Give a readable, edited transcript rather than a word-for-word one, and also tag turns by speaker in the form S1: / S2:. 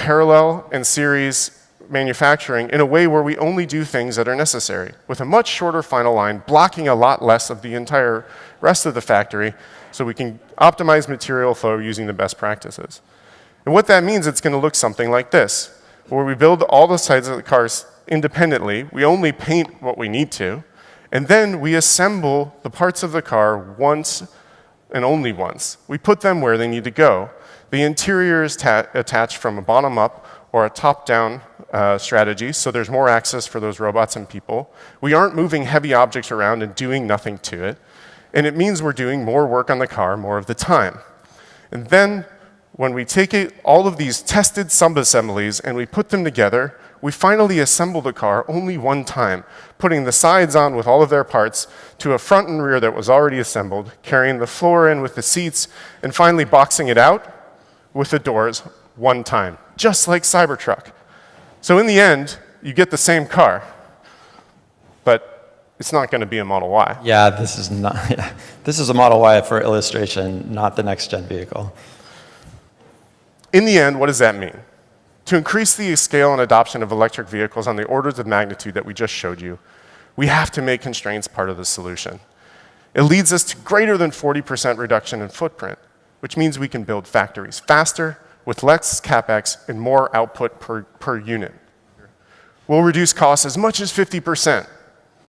S1: parallel and series manufacturing in a way where we only do things that are necessary, with a much shorter final line, blocking a lot less of the entire rest of the factory, so we can optimize material flow using the best practices. And what that means, it's going to look something like this, where we build all the sides of the cars independently, we only paint what we need to, and then we assemble the parts of the car once and only once. We put them where they need to go. The interior is attached from a bottom-up or a top-down strategy, so there's more access for those robots and people. We aren't moving heavy objects around and doing nothing to it, and it means we're doing more work on the car more of the time. And then, when we take all of these tested sub-assemblies and we put them together, we finally assemble the car only one time, putting the sides on with all of their parts to a front and rear that was already assembled, carrying the floor in with the seats, and finally boxing it out with the doors one time, just like Cybertruck. So in the end, you get the same car, but it's not going to be a Model Y.
S2: Yeah, this is not. Yeah. This is a Model Y for illustration, not the next-gen vehicle.
S1: In the end, what does that mean? To increase the scale and adoption of electric vehicles on the orders of magnitude that we just showed you, we have to make constraints part of the solution. It leads us to greater than 40% reduction in footprint, which means we can build factories faster, with less CapEx and more output per unit. We'll reduce costs as much as 50%,